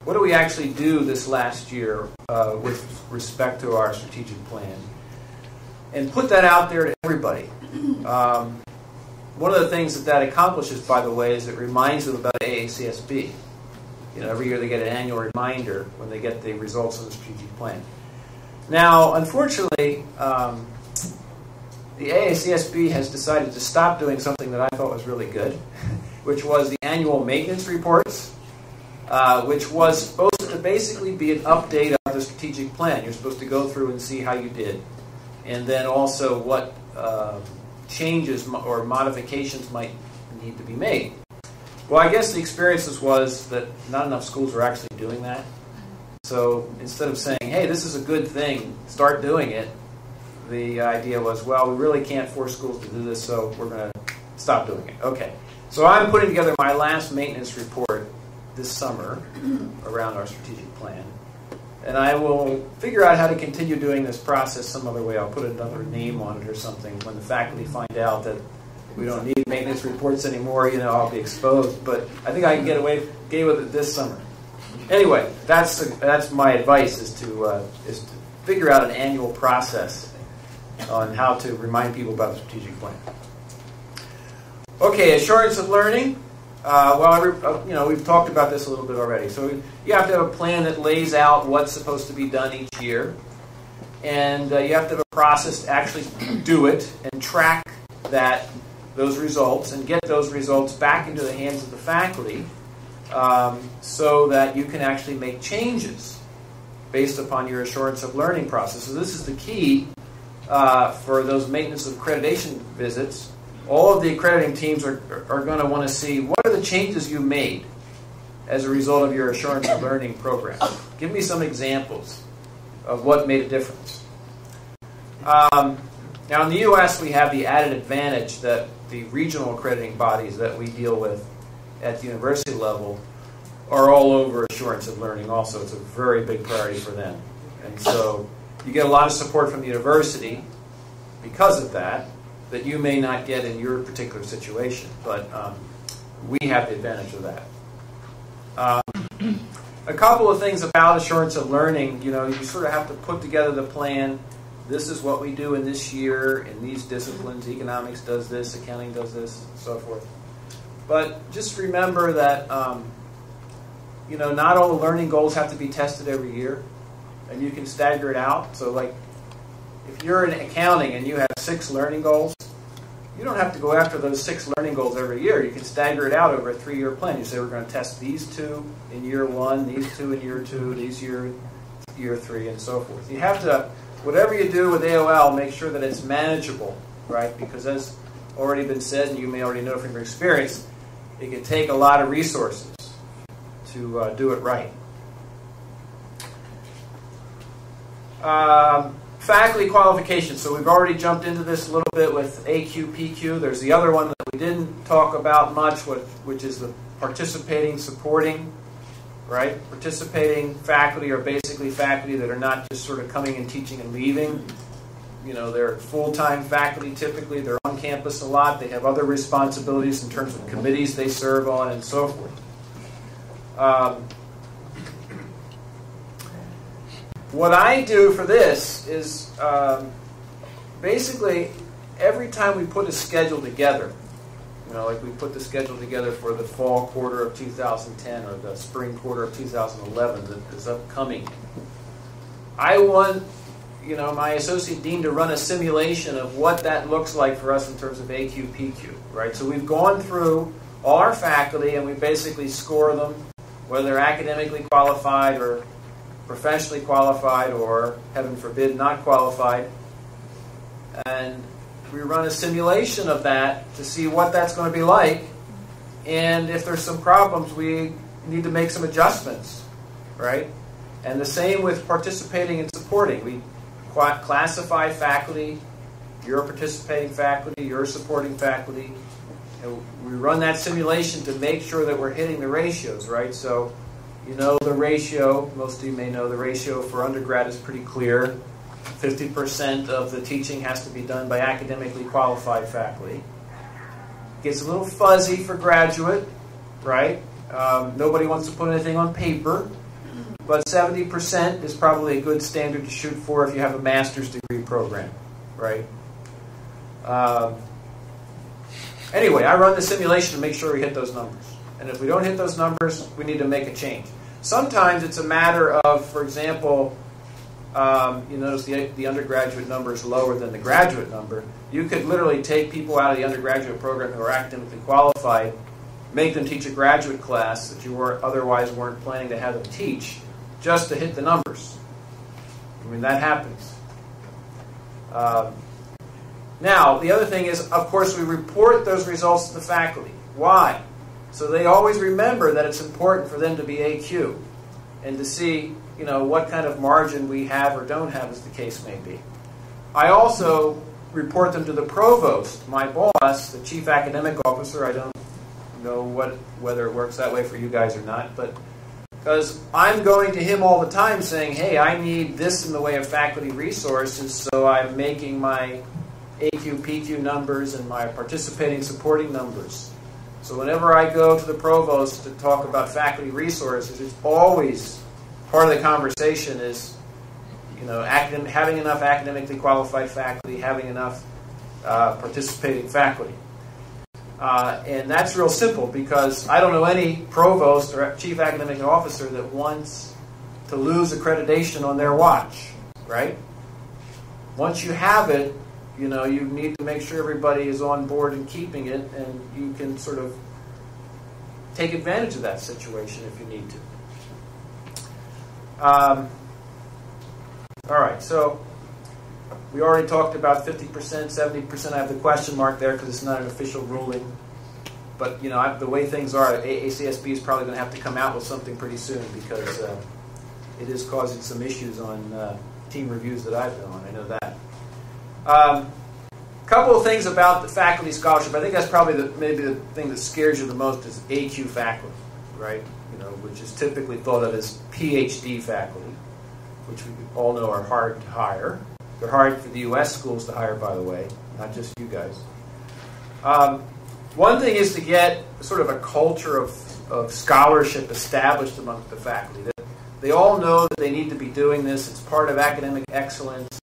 what do we actually do this last year with respect to our strategic plan, and put that out there to everybody. One of the things that that accomplishes, by the way, is it reminds them about AACSB. You know, every year they get an annual reminder when they get the results of the strategic plan. Now, unfortunately, the AACSB has decided to stop doing something that I thought was really good, which was the annual maintenance reports, which was supposed to basically be an update of the strategic plan. You're supposed to go through and see how you did, and then also what changes or modifications might need to be made. Well, I guess the experience was that not enough schools were actually doing that. So instead of saying, hey, this is a good thing, start doing it, the idea was, well, we really can't force schools to do this, so we're going to stop doing it. Okay. So I'm putting together my last maintenance report this summer around our strategic plan. And I will figure out how to continue doing this process some other way. I'll put another name on it or something. When the faculty find out that we don't need maintenance reports anymore, you know, I'll be exposed. But I think I can get away with it this summer. Anyway, that's my advice, is to figure out an annual process on how to remind people about the strategic plan. Okay, assurance of learning. You know, we've talked about this a little bit already. So you have to have a plan that lays out what's supposed to be done each year. And you have to have a process to actually do it and track those results and get those results back into the hands of the faculty so that you can actually make changes based upon your assurance of learning process. So this is the key for those maintenance of accreditation visits. All of the accrediting teams are going to want to see what are the changes you made as a result of your assurance of learning program. Give me some examples of what made a difference. Now in the U.S. we have the added advantage that the regional accrediting bodies that we deal with at the university level are all over assurance of learning also. It's a very big priority for them. And so you get a lot of support from the university because of that you may not get in your particular situation, but we have the advantage of that. A couple of things about assurance of learning. You know, you sort of have to put together the plan. This is what we do in this year in these disciplines. Economics does this, accounting does this, and so forth. But just remember that you know, not all the learning goals have to be tested every year, and you can stagger it out. So like, if you're in accounting and you have 6 learning goals, you don't have to go after those 6 learning goals every year. You can stagger it out over a 3-year plan. You say, we're going to test these 2 in year 1, these 2 in year 2, these year 3, and so forth. You have to, whatever you do with AOL, make sure that it's manageable, right? Because as already been said, and you may already know from your experience, it can take a lot of resources to do it right. Faculty qualifications. So we've already jumped into this a little bit with AQ, There's the other one that we didn't talk about much, which is the participating, supporting, right? Participating faculty are basically faculty that are not just sort of coming and teaching and leaving. You know, they're full-time faculty typically. They're on campus a lot. They have other responsibilities in terms of committees they serve on and so forth. What I do for this is basically every time we put a schedule together, you know, like we put the schedule together for the fall quarter of 2010 or the spring quarter of 2011 that is upcoming, I want, you know, my associate dean to run a simulation of what that looks like for us in terms of AQ, PQ, right? So we've gone through all our faculty and we basically score them, whether they're academically qualified or professionally qualified or, heaven forbid, not qualified. And we run a simulation of that to see what that's going to be like. And if there's some problems, we need to make some adjustments, right? And the same with participating and supporting. We classify faculty. You're a participating faculty. You're a supporting faculty. And we run that simulation to make sure that we're hitting the ratios, right? So you know the ratio, most of you may know the ratio for undergrad is pretty clear. 50% of the teaching has to be done by academically qualified faculty. Gets a little fuzzy for graduate, right? Nobody wants to put anything on paper. but 70% is probably a good standard to shoot for if you have a master's degree program, right? Anyway, I run the simulation to make sure we hit those numbers. And if we don't hit those numbers, we need to make a change. Sometimes it's a matter of, for example, you notice the undergraduate number is lower than the graduate number. You could literally take people out of the undergraduate program who are academically qualified, make them teach a graduate class that you otherwise weren't planning to have them teach, just to hit the numbers. I mean, that happens. Now, the other thing is, of course, we report those results to the faculty. Why? So they always remember that it's important for them to be AQ and to see, you know, what kind of margin we have or don't have, as the case may be. I also report them to the provost, my boss, the chief academic officer. I don't know whether it works that way for you guys or not, but because I'm going to him all the time saying, hey, I need this in the way of faculty resources, so I'm making my AQ, PQ numbers and my participating supporting numbers. So whenever I go to the provost to talk about faculty resources, it's always part of the conversation is, you know, having enough academically qualified faculty, having enough participating faculty. And that's real simple because I don't know any provost or chief academic officer that wants to lose accreditation on their watch, right? Once you have it, you know, you need to make sure everybody is on board and keeping it, and you can sort of take advantage of that situation if you need to. All right, so we already talked about 50%, 70%. I have the question mark there because it's not an official ruling. But, you know, the way things are, AACSB is probably going to have to come out with something pretty soon because it is causing some issues on team reviews that I've done on. I know that. A couple of things about the faculty scholarship. I think that's probably maybe the thing that scares you the most is AQ faculty, right? You know, which is typically thought of as PhD faculty, which we all know are hard to hire. They're hard for the U.S. schools to hire, by the way, not just you guys. One thing is to get sort of a culture of scholarship established among the faculty. They all know that they need to be doing this. It's part of academic excellence.